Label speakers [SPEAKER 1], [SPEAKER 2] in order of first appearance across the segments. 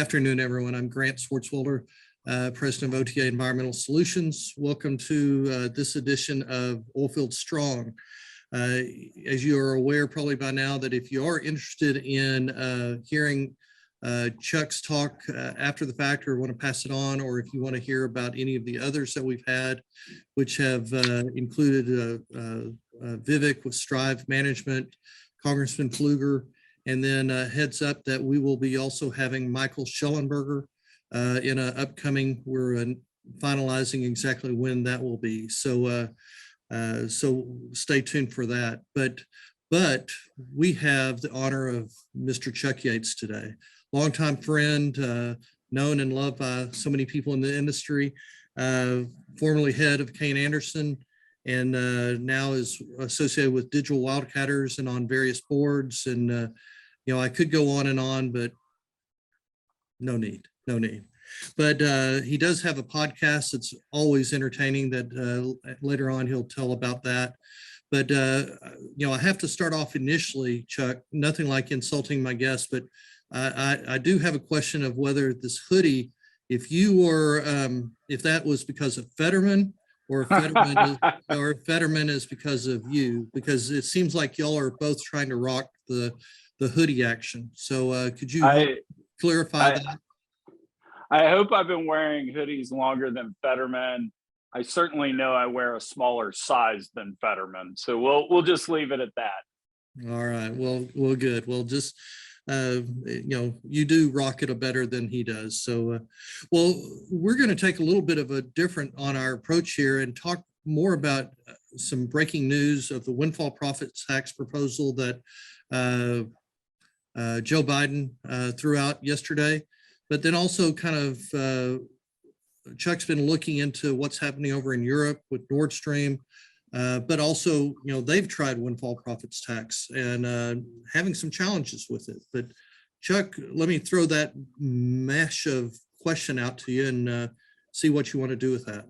[SPEAKER 1] afternoon, everyone. I'm Grant Swartzwelder, President of OTA Environmental Solutions. Welcome to this edition of Oilfield Strong. As you are aware probably by now that if you are interested in hearing Chuck's talk after the fact or want to pass it on, or if you want to hear about any of the others that we've had, which have included Vivek with Strive Management, Congressman Pfluger, and then heads up that we will be also having Michael Schellenberger in an upcoming, we're finalizing exactly when that will be. So stay tuned for that. But we have the honor of Mr. Chuck Yates today. Longtime friend, known and loved by so many people in the industry, formerly head of Kane Anderson, and now is associated with Digital Wildcatters and on various boards. And I could go on, but no need. But he does have a podcast that's always entertaining that later on he'll tell about that. But, I have to start off initially, Chuck, nothing like insulting my guests, but I do have a question of whether this hoodie, if that was because of Fetterman, or if Fetterman is because of you, because it seems like y'all are both trying to rock the hoodie action. So could you clarify that?
[SPEAKER 2] I hope I've been wearing hoodies longer than Fetterman. I certainly know I wear a smaller size than Fetterman. So we'll just leave it at that.
[SPEAKER 1] All right. Well, good. Well, just you do rock it better than he does. So, well, we're going to take a little bit of a different on our approach here and talk more about some breaking news of the windfall profits tax proposal that Joe Biden threw out yesterday, but then also kind of Chuck's been looking into what's happening over in Europe with Nord Stream, but also, they've tried windfall profits tax and having some challenges with it. But Chuck, let me throw that mesh of question out to you and see what you want to do with that.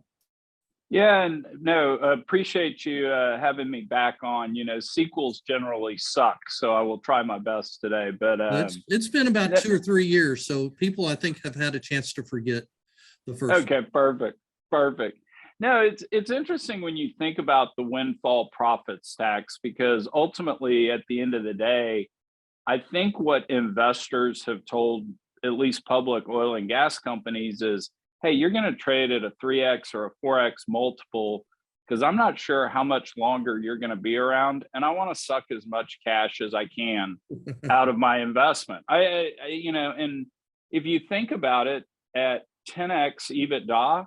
[SPEAKER 2] Yeah, and no, appreciate you having me back on. Sequels generally suck, so I will try my best today. But
[SPEAKER 1] it's been about 2 or 3 years, so people I think have had a chance to forget the first.
[SPEAKER 2] Okay, perfect. No, it's interesting when you think about the windfall profits tax, because ultimately, at the end of the day, I think what investors have told at least public oil and gas companies is, hey, you're going to trade at a 3x or a 4x multiple because I'm not sure how much longer you're going to be around, and I want to suck as much cash as I can out of my investment. And if you think about it, at 10x EBITDA,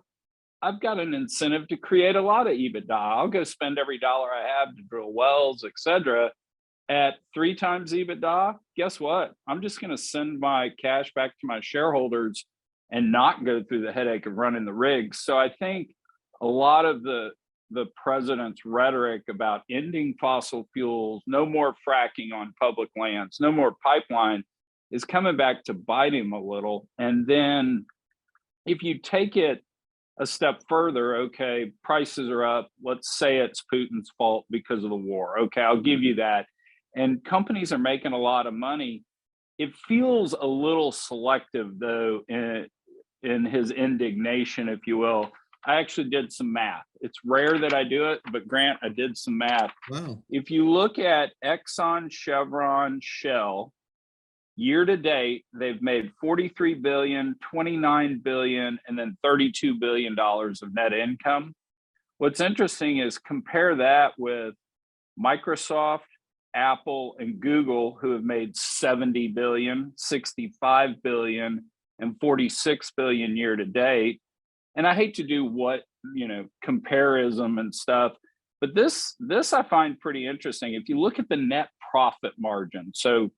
[SPEAKER 2] I've got an incentive to create a lot of EBITDA. I'll go spend every dollar I have to drill wells, etc. At 3 times EBITDA, guess what? I'm just going to send my cash back to my shareholders and not go through the headache of running the rigs. So I think a lot of the president's rhetoric about ending fossil fuels, no more fracking on public lands, no more pipeline, is coming back to bite him a little. And then if you take it a step further, okay, prices are up. Let's say it's Putin's fault because of the war. Okay, I'll give you that. And companies are making a lot of money. It feels a little selective, though, in his indignation, if you will. I actually did some math. It's rare that I do it, but Grant, I did some math.
[SPEAKER 1] Wow.
[SPEAKER 2] If you look at Exxon, Chevron, Shell, year to date, they've made 43 billion, 29 billion, and then $32 billion of net income. What's interesting is compare that with Microsoft, Apple, and Google, who have made 70 billion, 65 billion, and 46 billion year to date. And I hate to do comparison and stuff, but this I find pretty interesting. If you look at the net profit margin, so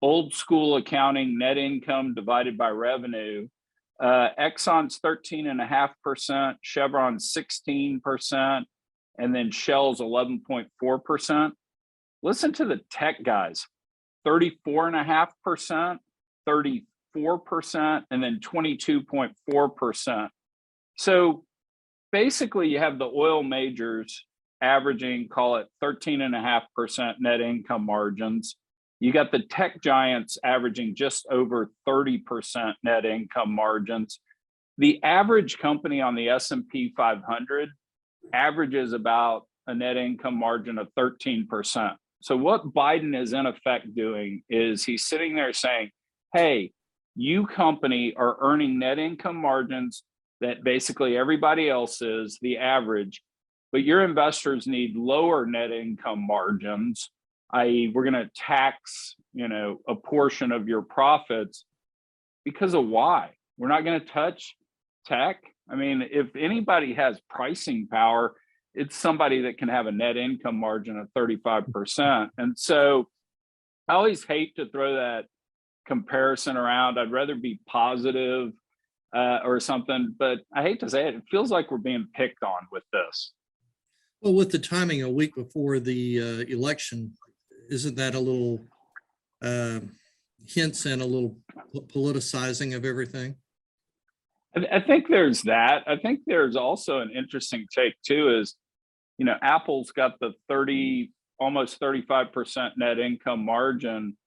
[SPEAKER 2] old school accounting, net income divided by revenue, Exxon's 13.5%, Chevron's 16%, and then Shell's 11.4%. Listen to the tech guys, 34.5%, 34%, and then 22.4%. So basically you have the oil majors averaging, call it 13.5% net income margins. You got the tech giants averaging just over 30% net income margins. The average company on the S&P 500 averages about a net income margin of 13%. So what Biden is in effect doing is he's sitting there saying, hey, you company are earning net income margins that basically everybody else is, the average, but your investors need lower net income margins, i.e. we're going to tax, a portion of your profits. Because of why? We're not going to touch tech. I mean, if anybody has pricing power, it's somebody that can have a net income margin of 35%. And so I always hate to throw that comparison around. I'd rather be positive or something, but I hate to say it, it feels like we're being picked on with this.
[SPEAKER 1] Well, with the timing a week before the election, isn't that a little hints and a little politicizing of everything?
[SPEAKER 2] I think there's that. I think there's also an interesting take too is, Apple's got the almost 35% net income margin.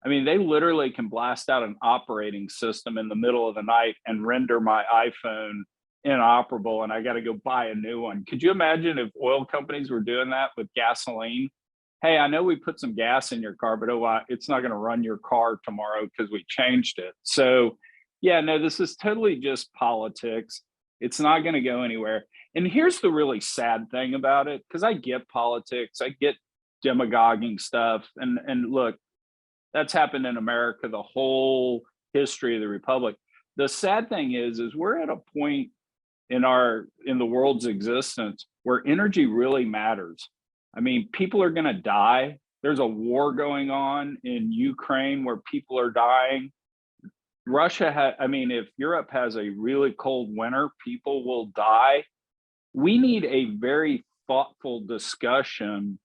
[SPEAKER 2] I mean, they literally can blast out an operating system in the middle of the night and render my iPhone inoperable, and I got to go buy a new one. Could you imagine if oil companies were doing that with gasoline? Hey, I know we put some gas in your car, but it's not going to run your car tomorrow because we changed it. So yeah, no, this is totally just politics. It's not going to go anywhere. And here's the really sad thing about it, because I get politics, I get demagoguing stuff. And look, that's happened in America the whole history of the Republic. The sad thing is we're at a point in the world's existence where energy really matters. I mean, people are going to die. There's a war going on in Ukraine where people are dying. If Europe has a really cold winter, people will die. We need a very thoughtful discussion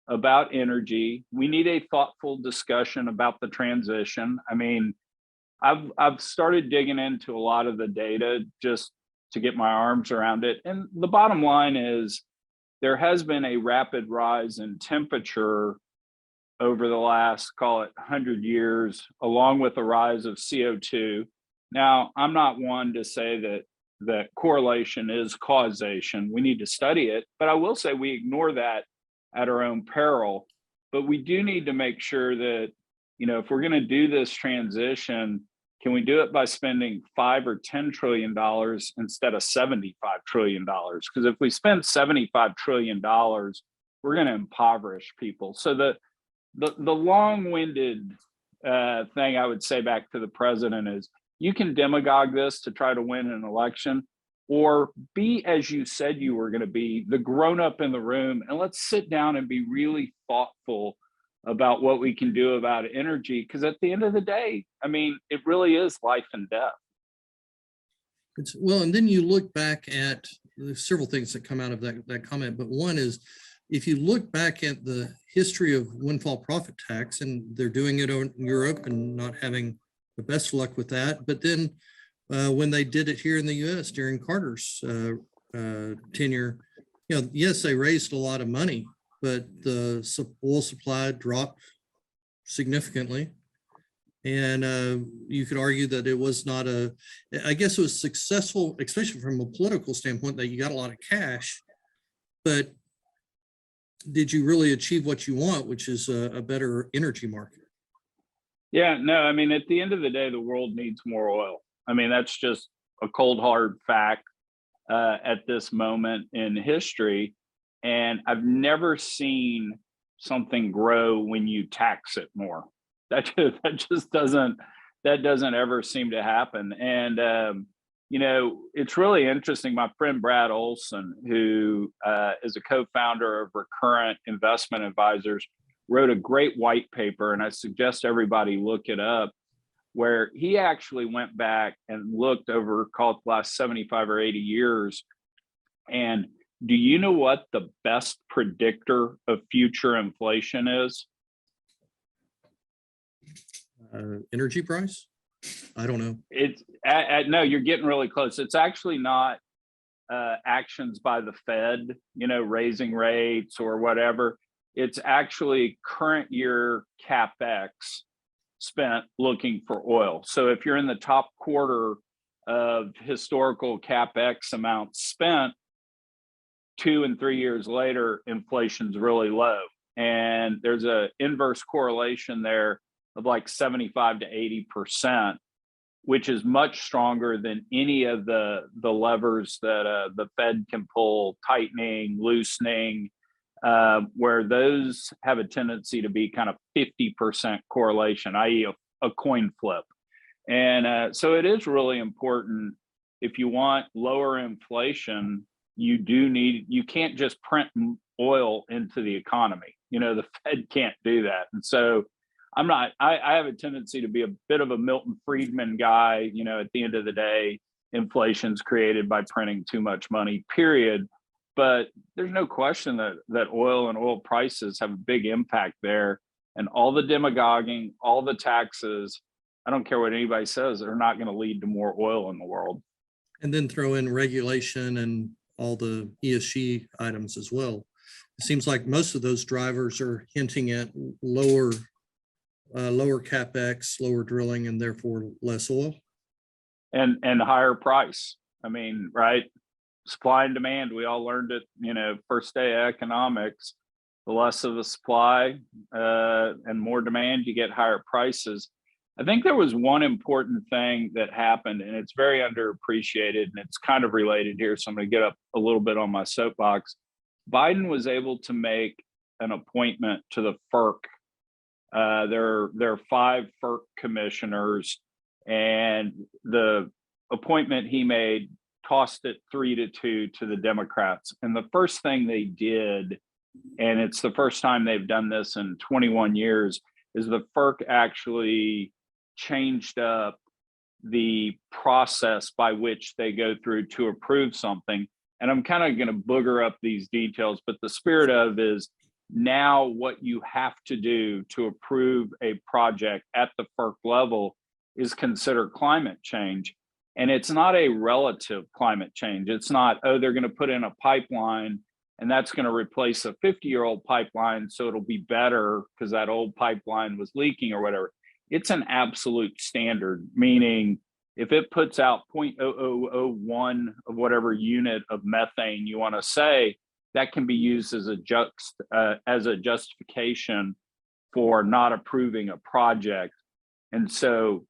[SPEAKER 2] about energy. We need a thoughtful discussion about the transition. I mean, I've started digging into a lot of the data just to get my arms around it. And the bottom line is there has been a rapid rise in temperature over the last, call it 100 years, along with the rise of CO2. Now, I'm not one to say that correlation is causation. We need to study it, but I will say we ignore that at our own peril. But we do need to make sure that, if we're going to do this transition, can we do it by spending $5 or $10 trillion instead of $75 trillion? Because if we spend $75 trillion, we're going to impoverish people. So the long-winded thing I would say back to the president is you can demagogue this to try to win an election, or be, as you said you were going to be, the grown-up in the room, and let's sit down and be really thoughtful about what we can do about energy. Because at the end of the day, I mean, it really is life and death.
[SPEAKER 1] Well, and then you look back at several things that come out of that comment, but one is, if you look back at the history of windfall profit tax, and they're doing it in Europe and not having the best luck with that, but then when they did it here in the US during Carter's tenure, yes, they raised a lot of money, but the oil supply dropped significantly. And you could argue that it was not I guess it was successful, especially from a political standpoint, that you got a lot of cash, but did you really achieve what you want, which is a better energy market?
[SPEAKER 2] Yeah, no, I mean, at the end of the day, the world needs more oil. I mean, that's just a cold, hard fact at this moment in history. And I've never seen something grow when you tax it more. That doesn't ever seem to happen. And it's really interesting. My friend Brad Olson, who is a co-founder of Recurrent Investment Advisors, wrote a great white paper, and I suggest everybody look it up, where he actually went back and looked over, called the last 75 or 80 years. And do you know what the best predictor of future inflation is?
[SPEAKER 1] Energy price? I don't know.
[SPEAKER 2] It's no, you're getting really close. It's actually not actions by the Fed, raising rates or whatever. It's actually current year CapEx spent looking for oil. So if you're in the top quarter of historical CapEx amounts spent, 2 and 3 years later, inflation's really low. And there's a inverse correlation there of like 75 to 80%, which is much stronger than any of the levers that the Fed can pull, tightening, loosening, where those have a tendency to be kind of 50% correlation, i.e. a coin flip. And so it is really important. If you want lower inflation, you can't just print oil into the economy. The Fed can't do that. And so I have a tendency to be a bit of a Milton Friedman guy. At the end of the day, inflation's created by printing too much money, period. But there's no question that oil and oil prices have a big impact there. And all the demagoguing, all the taxes, I don't care what anybody says, they're not going to lead to more oil in the world.
[SPEAKER 1] And then throw in regulation and all the ESG items as well. It seems like most of those drivers are hinting at lower CapEx, lower drilling, and therefore less oil.
[SPEAKER 2] And higher price. I mean, right? Supply and demand, we all learned it, first day of economics. The less of the supply and more demand, you get higher prices. I think there was one important thing that happened, and it's very underappreciated, and it's kind of related here, so I'm going to get up a little bit on my soapbox. Biden was able to make an appointment to the FERC. There are 5 FERC commissioners, and the appointment he made tossed it 3-2 to the Democrats. And the first thing they did, and it's the first time they've done this in 21 years, is the FERC actually changed up the process by which they go through to approve something. And I'm kind of going to booger up these details, but the spirit of is now what you have to do to approve a project at the FERC level is consider climate change. And it's not a relative climate change. It's not, oh, they're going to put in a pipeline and that's going to replace a 50-year-old pipeline, so it'll be better because that old pipeline was leaking or whatever. It's an absolute standard, meaning if it puts out 0.0001 of whatever unit of methane you want to say, that can be used as a justification for not approving a project. And so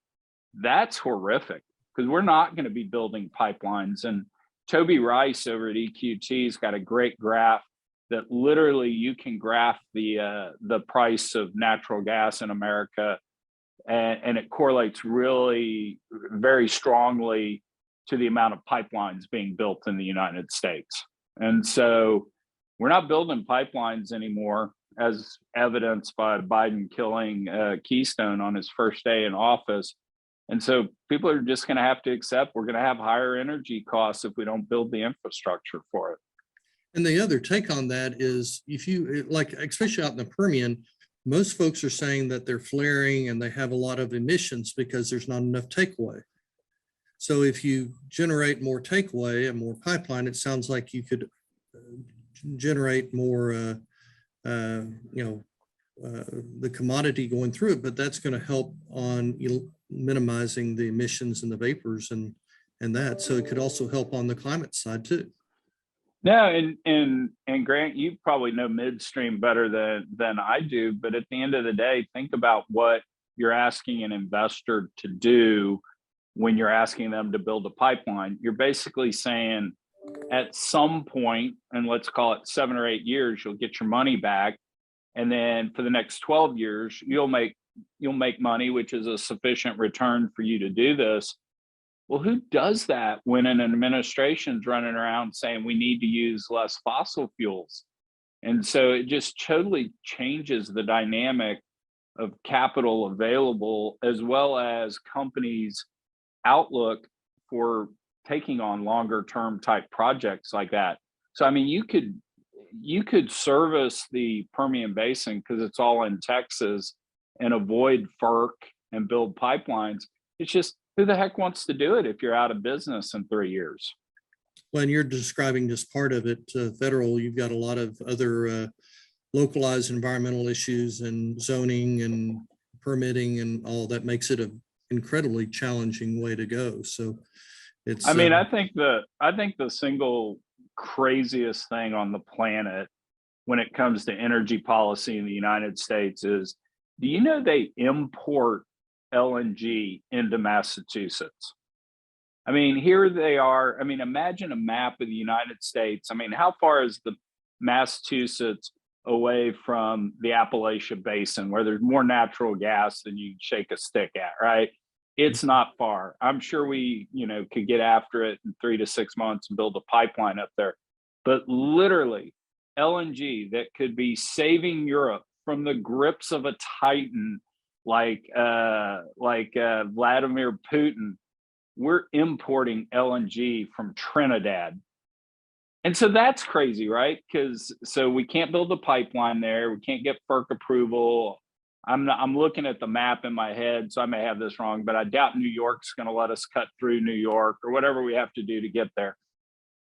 [SPEAKER 2] that's horrific, because we're not going to be building pipelines. And Toby Rice over at EQT's got a great graph that literally you can graph the price of natural gas in America, and it correlates really very strongly to the amount of pipelines being built in the United States. And so we're not building pipelines anymore, as evidenced by Biden killing Keystone on his first day in office. And so people are just going to have to accept we're going to have higher energy costs if we don't build the infrastructure for it.
[SPEAKER 1] And the other take on that is, if you like, especially out in the Permian, most folks are saying that they're flaring and they have a lot of emissions because there's not enough takeaway. So if you generate more takeaway and more pipeline, it sounds like you could generate more, the commodity going through it, but that's going to help on minimizing the emissions and the vapors and that. So it could also help on the climate side too.
[SPEAKER 2] No, and Grant, you probably know midstream better than I do, but at the end of the day, think about what you're asking an investor to do when you're asking them to build a pipeline. You're basically saying at some point, and let's call it 7 or 8 years, you'll get your money back. And then for the next 12 years, you'll make money, which is a sufficient return for you to do this. Well, who does that when an administration's running around saying we need to use less fossil fuels? And so it just totally changes the dynamic of capital available, as well as companies' outlook for taking on longer term type projects like that. So, I mean, you could service the Permian Basin because it's all in Texas and avoid FERC and build pipelines. It's just, who the heck wants to do it if you're out of business in 3 years?
[SPEAKER 1] Well, and you're describing just part of it. Federal, you've got a lot of other localized environmental issues and zoning and permitting and all that makes it an incredibly challenging way to go. So it's,
[SPEAKER 2] I mean, I think the single craziest thing on the planet when it comes to energy policy in the United States is, do you know they import LNG into Massachusetts? I mean, here they are. I mean, imagine a map of the United States. I mean, how far is the Massachusetts away from the Appalachian Basin where there's more natural gas than you shake a stick at, right? It's not far. I'm sure we, could get after it in 3 to 6 months and build a pipeline up there. But literally, LNG that could be saving Europe from the grips of a titan like Vladimir Putin. We're importing LNG from Trinidad. And so that's crazy, right? Because so we can't build a pipeline there. We can't get FERC approval. I'm looking at the map in my head, so I may have this wrong, but I doubt New York's going to let us cut through New York or whatever we have to do to get there.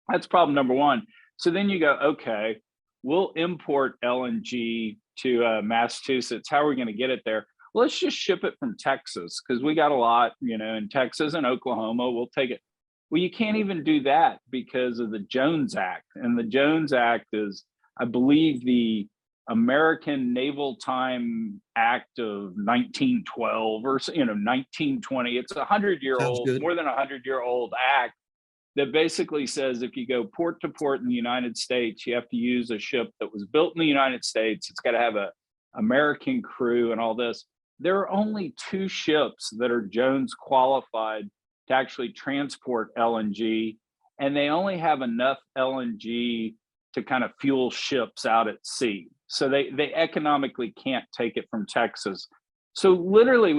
[SPEAKER 2] That's problem number one. So then you go, okay, we'll import LNG to Massachusetts. How are we going to get it there? Well, let's just ship it from Texas because we got a lot, in Texas and Oklahoma. We'll take it. Well, you can't even do that because of the Jones Act. And the Jones Act is, I believe, the American Naval Time Act of 1912 or 1920. It's a 100-year-old, more than 100-year-old act that basically says if you go port to port in the United States, you have to use a ship that was built in the United States. It's got to have a American crew and all this. There are only 2 ships that are Jones qualified to actually transport LNG, and they only have enough LNG to kind of fuel ships out at sea. So they economically can't take it from Texas. So literally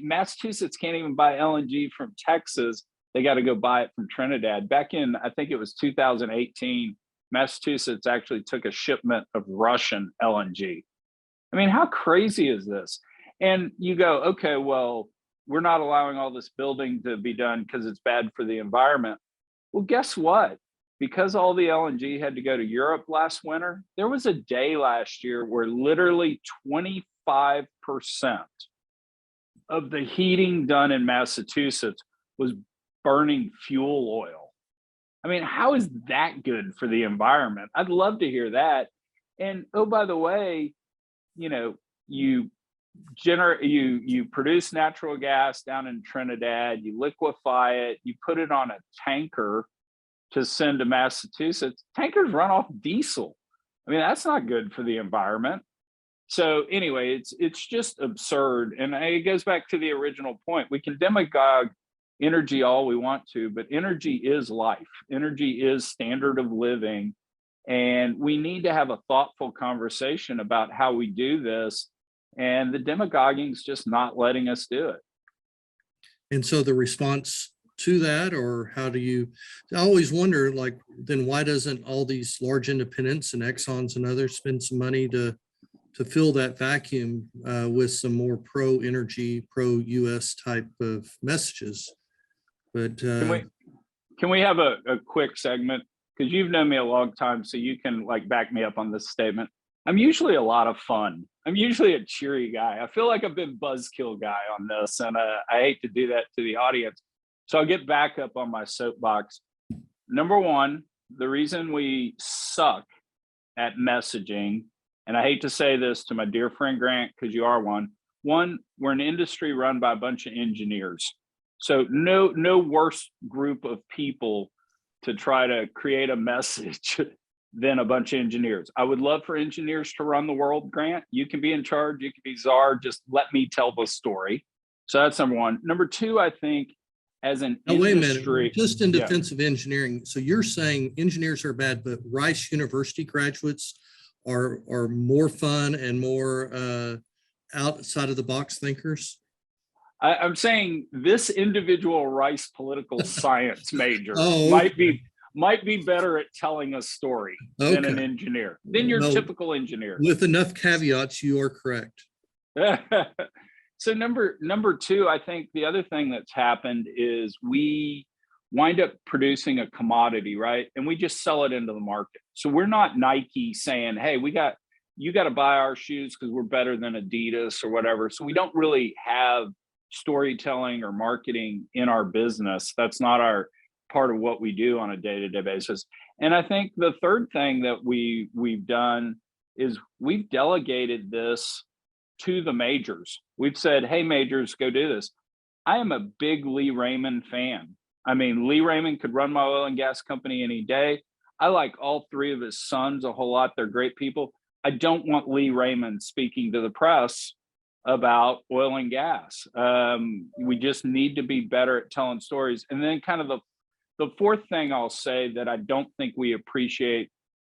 [SPEAKER 2] Massachusetts can't even buy LNG from Texas. They got to go buy it from Trinidad. Back in, I think it was 2018, Massachusetts actually took a shipment of Russian LNG. I mean, how crazy is this? And you go, okay, well, we're not allowing all this building to be done because it's bad for the environment. Well, guess what? Because all the LNG had to go to Europe last winter, there was a day last year where literally 25% of the heating done in Massachusetts was burning fuel oil. I mean, how is that good for the environment? I'd love to hear that. And oh, by the way, you produce natural gas down in Trinidad, you liquefy it, you put it on a tanker to send to Massachusetts. Tankers run off diesel. I mean, that's not good for the environment. So anyway, it's just absurd. And it goes back to the original point. We can demagogue energy all we want to, but energy is life. Energy is standard of living. And we need to have a thoughtful conversation about how we do this. And the demagoguing is just not letting us do it.
[SPEAKER 1] And so the response to that, or how do you, I always wonder, like, then why doesn't all these large independents and Exxons and others spend some money to fill that vacuum with some more pro-energy, pro-US type of messages? But
[SPEAKER 2] can we have a quick segment? Because you've known me a long time, so you can back me up on this statement. I'm usually a lot of fun. I'm usually a cheery guy. I feel like I've been buzzkill guy on this, and I hate to do that to the audience. So I'll get back up on my soapbox. Number one, the reason we suck at messaging, and I hate to say this to my dear friend Grant, because you are one, we're an industry run by a bunch of engineers. So no worse group of people to try to create a message than a bunch of engineers. I would love for engineers to run the world, Grant. You can be in charge, you can be czar, just let me tell the story. So that's number one. Number two, I think as an industry.
[SPEAKER 1] Wait a minute, just in defense of engineering. So you're saying engineers are bad, but Rice University graduates are more fun and more outside of the box thinkers?
[SPEAKER 2] I'm saying this individual Rice political science major might be better at telling a story than an engineer, than your typical engineer.
[SPEAKER 1] With enough caveats, you are correct.
[SPEAKER 2] So number two, I think the other thing that's happened is we wind up producing a commodity, right? And we just sell it into the market. So we're not Nike saying, hey, we got you got to buy our shoes because we're better than Adidas or whatever. So we don't really have storytelling or marketing in our business. That's not our part of what we do on a day-to-day basis. And I think the third thing that we've done is we've delegated this to the majors. We've said, hey, majors, go do this. I am a big Lee Raymond fan. I mean, Lee Raymond could run my oil and gas company any day. I like all three of his sons a whole lot. They're great people. I don't want Lee Raymond speaking to the press about oil and gas. We just need to be better at telling stories. And then kind of the fourth thing I'll say that I don't think we appreciate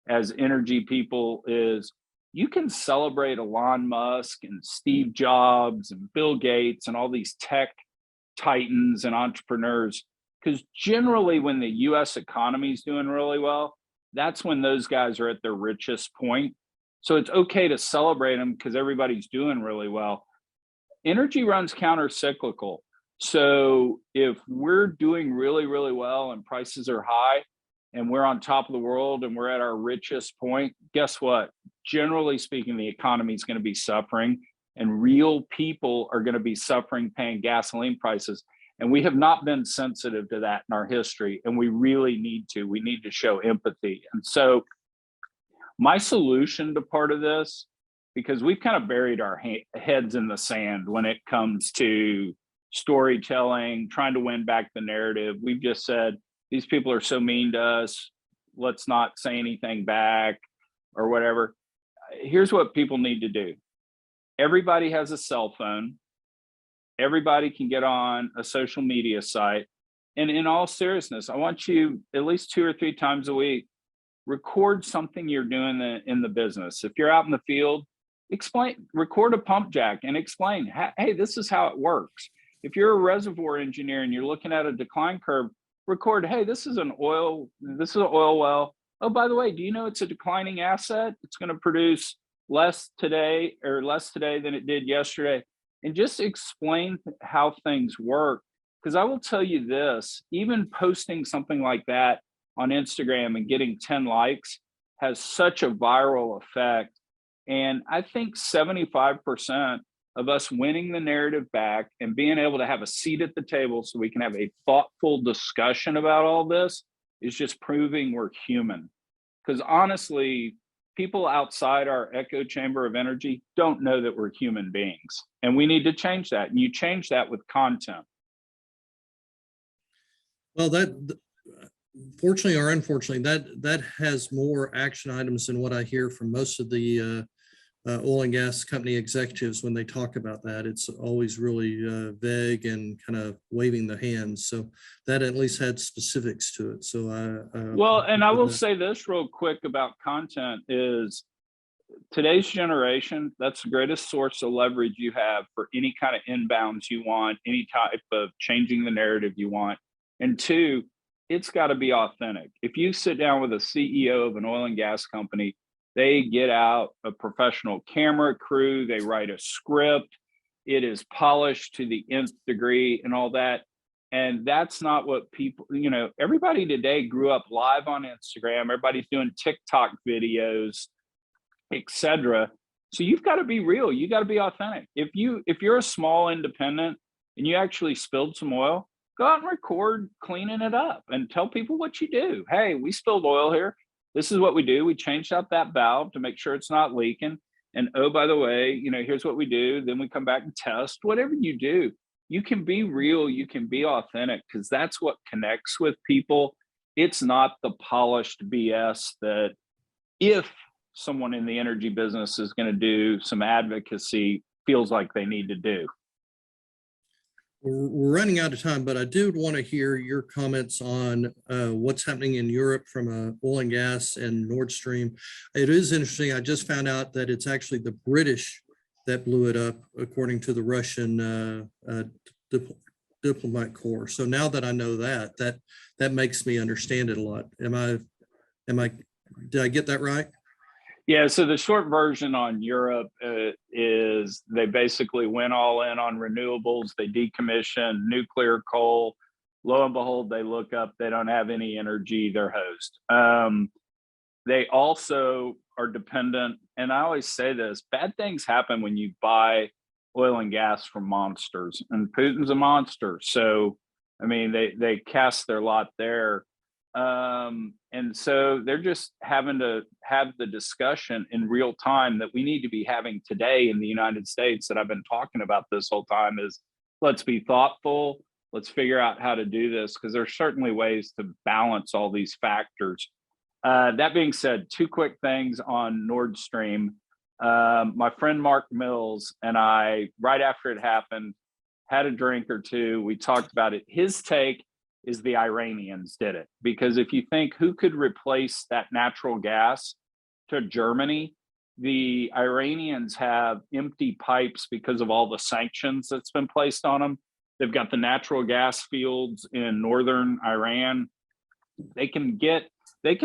[SPEAKER 2] as energy people is you can celebrate Elon Musk and Steve Jobs and Bill Gates and all these tech titans and entrepreneurs, because generally when the US economy is doing really well, that's when those guys are at their richest point. So it's okay to celebrate them because everybody's doing really well. Energy runs counter-cyclical. So if we're doing really, really well and prices are high and we're on top of the world and we're at our richest point, guess what? Generally speaking, the economy is going to be suffering and real people are going to be suffering paying gasoline prices. And we have not been sensitive to that in our history. And we really need to. We need to show empathy. And so my solution to part of this, because we've kind of buried our heads in the sand when it comes to storytelling, trying to win back the narrative. We've just said, these people are so mean to us, let's not say anything back or whatever. Here's what people need to do. Everybody has a cell phone. Everybody can get on a social media site. And in all seriousness, I want you at least 2 or 3 times a week, record something you're doing in the business. If you're out in the field, record a pump jack and explain, hey, this is how it works. If you're a reservoir engineer and you're looking at a decline curve, record, hey, this is an oil well. Oh, by the way, do you know it's a declining asset? It's going to produce less today than it did yesterday. And just explain how things work. Because I will tell you this, even posting something like that on Instagram and getting 10 likes has such a viral effect. And I think 75% of us winning the narrative back and being able to have a seat at the table so we can have a thoughtful discussion about all this is just proving we're human. Because honestly, people outside our echo chamber of energy don't know that we're human beings. And we need to change that. And you change that with content.
[SPEAKER 1] Well, fortunately or unfortunately, that has more action items than what I hear from most of the oil and gas company executives when they talk about that. It's always really vague and kind of waving the hands. So that at least had specifics to it. So
[SPEAKER 2] I will say this real quick about content is today's generation, that's the greatest source of leverage you have for any kind of inbounds you want, any type of changing the narrative you want. And 2, it's got to be authentic. If you sit down with a CEO of an oil and gas company, they get out a professional camera crew, they write a script, it is polished to the nth degree and all that. And that's not what people, everybody today grew up live on Instagram, everybody's doing TikTok videos, etc. So you've got to be real, you got to be authentic. If you're a small independent and you actually spilled some oil, go out and record cleaning it up and tell people what you do. Hey, we spilled oil here. This is what we do. We changed out that valve to make sure it's not leaking. And oh, by the way, here's what we do. Then we come back and test. Whatever you do, you can be real. You can be authentic because that's what connects with people. It's not the polished BS that if someone in the energy business is going to do some advocacy feels like they need to do.
[SPEAKER 1] We're running out of time, but I do want to hear your comments on what's happening in Europe from oil and gas and Nord Stream. It is interesting. I just found out that it's actually the British that blew it up, according to the Russian diplomat corps. So now that I know that makes me understand it a lot. Did I get that right?
[SPEAKER 2] Yeah, so the short version on Europe is they basically went all in on renewables. They decommissioned nuclear coal. Lo and behold, they look up, they don't have any energy, they're hosed. They also are dependent, and I always say this, bad things happen when you buy oil and gas from monsters, and Putin's a monster. So, I mean, they cast their lot there. And so they're just having to have the discussion in real time that we need to be having today in the United States that I've been talking about this whole time is let's be thoughtful. Let's figure out how to do this because there's certainly ways to balance all these factors. That being said, two quick things on Nord Stream. My friend Mark Mills and I, right after it happened, had a drink or two. We talked about it. His take is the Iranians did it. Because if you think who could replace that natural gas to Germany, the Iranians have empty pipes because of all the sanctions that's been placed on them. They've got the natural gas fields in northern Iran. They can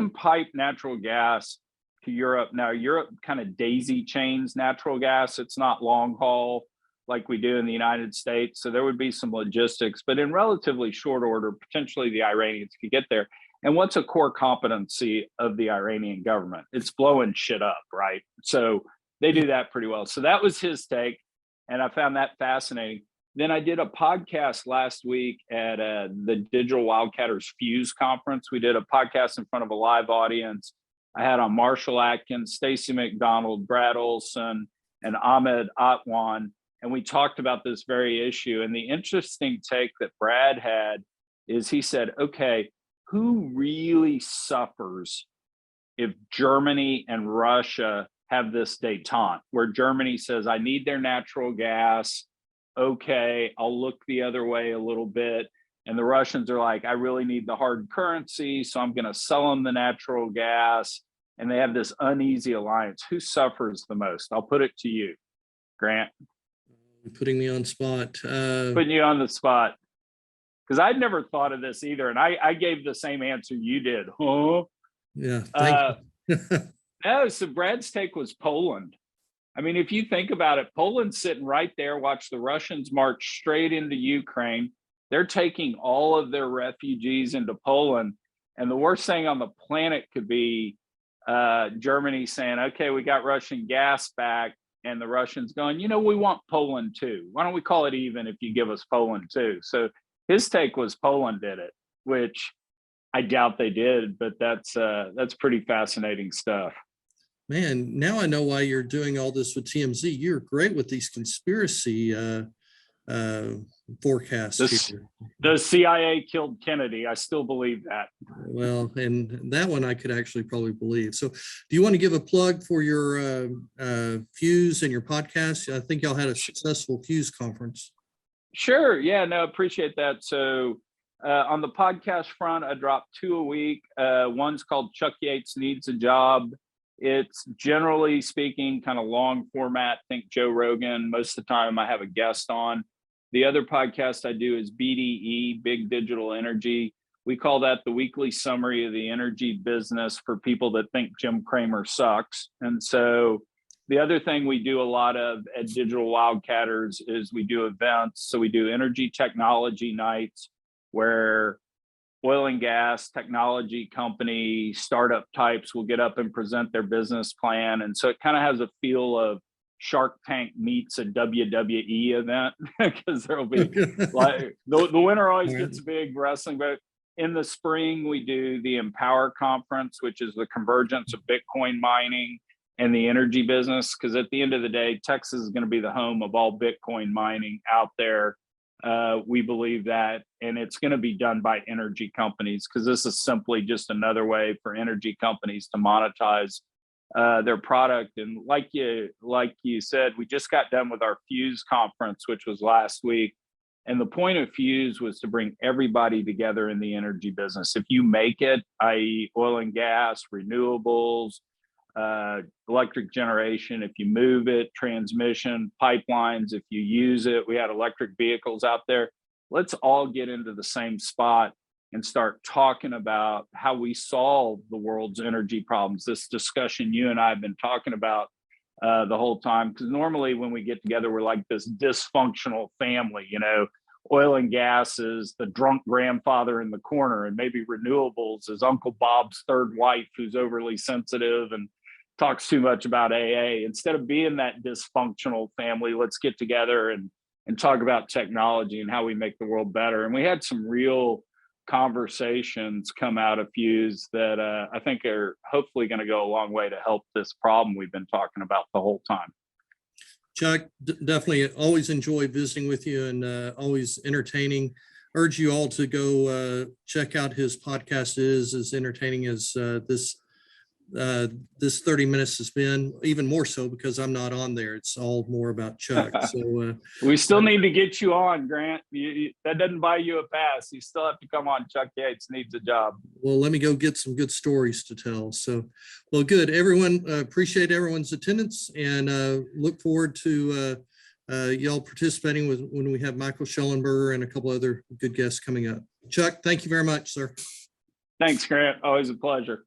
[SPEAKER 2] pipe natural gas to Europe. Now, Europe kind of daisy chains natural gas. It's not long haul like we do in the United States. So there would be some logistics, but in relatively short order, potentially the Iranians could get there. And what's a core competency of the Iranian government? It's blowing shit up, right? So they do that pretty well. So that was his take. And I found that fascinating. Then I did a podcast last week at the Digital Wildcatters Fuse conference. We did a podcast in front of a live audience. I had on Marshall Atkins, Stacey McDonald, Brad Olson, and Ahmed Atwan. And we talked about this very issue. And the interesting take that Brad had is he said, okay, who really suffers if Germany and Russia have this detente where Germany says, I need their natural gas. Okay, I'll look the other way a little bit. And the Russians are like, I really need the hard currency, so I'm going to sell them the natural gas. And they have this uneasy alliance. Who suffers the most? I'll put it to you, Grant.
[SPEAKER 1] You're putting me on spot.
[SPEAKER 2] Putting you on the spot. Because I'd never thought of this either. And I gave the same answer you did. Huh?
[SPEAKER 1] Yeah, thank you.
[SPEAKER 2] No, so Brad's take was Poland. I mean, if you think about it, Poland's sitting right there, watch the Russians march straight into Ukraine. They're taking all of their refugees into Poland. And the worst thing on the planet could be Germany saying, okay, we got Russian gas back. And the Russians going, we want Poland too. Why don't we call it even if you give us Poland too? So his take was Poland did it, which I doubt they did, but that's pretty fascinating stuff.
[SPEAKER 1] Man, now I know why you're doing all this with TMZ. You're great with these conspiracy forecasts here.
[SPEAKER 2] The CIA killed Kennedy. I still believe that.
[SPEAKER 1] Well, and that one I could actually probably believe. So do you want to give a plug for your Fuse and your podcast? I think y'all had a successful Fuse conference.
[SPEAKER 2] Sure. Yeah, no, appreciate that. So on the podcast front, I drop 2 a week. One's called Chuck Yates Needs a Job. It's generally speaking kind of long format. Think Joe Rogan. Most of the time I have a guest on. The other podcast I do is BDE, Big Digital Energy. We call that the weekly summary of the energy business for people that think Jim Cramer sucks. And so the other thing we do a lot of at Digital Wildcatters is we do events. So we do energy technology nights where oil and gas technology company startup types will get up and present their business plan. And so it kind of has a feel of Shark Tank meets a WWE event because there'll be like the winner always gets big wrestling. But in the spring, we do the Empower Conference, which is the convergence of Bitcoin mining and the energy business. Because at the end of the day, Texas is going to be the home of all Bitcoin mining out there. We believe that, and it's going to be done by energy companies because this is simply just another way for energy companies to monetize their product. And like you said, we just got done with our Fuse conference, which was last week. And the point of Fuse was to bring everybody together in the energy business. If you make it, i.e. oil and gas, renewables, electric generation, if you move it, transmission, pipelines, if you use it, we had electric vehicles out there. Let's all get into the same spot and start talking about how we solve the world's energy problems. This discussion you and I have been talking about the whole time, because normally when we get together, we're like this dysfunctional family, oil and gas is the drunk grandfather in the corner, and maybe renewables is Uncle Bob's third wife who's overly sensitive and talks too much about AA. Instead of being that dysfunctional family, let's get together and talk about technology and how we make the world better. And we had some real conversations come out of Fuse that I think are hopefully going to go a long way to help this problem we've been talking about the whole time.
[SPEAKER 1] Chuck, definitely always enjoy visiting with you and always entertaining. Urge you all to go check out his podcast. It is as entertaining as this 30 minutes has been, even more so because I'm not on there. It's all more about Chuck. So
[SPEAKER 2] we still need to get you on, Grant. That doesn't buy you a pass. You still have to come on. Chuck Yates needs a job.
[SPEAKER 1] Well, let me go get some good stories to tell. So, well, good. Everyone, appreciate everyone's attendance and look forward to y'all participating when we have Michael Schellenberger and a couple other good guests coming up. Chuck, thank you very much, sir.
[SPEAKER 2] Thanks, Grant. Always a pleasure.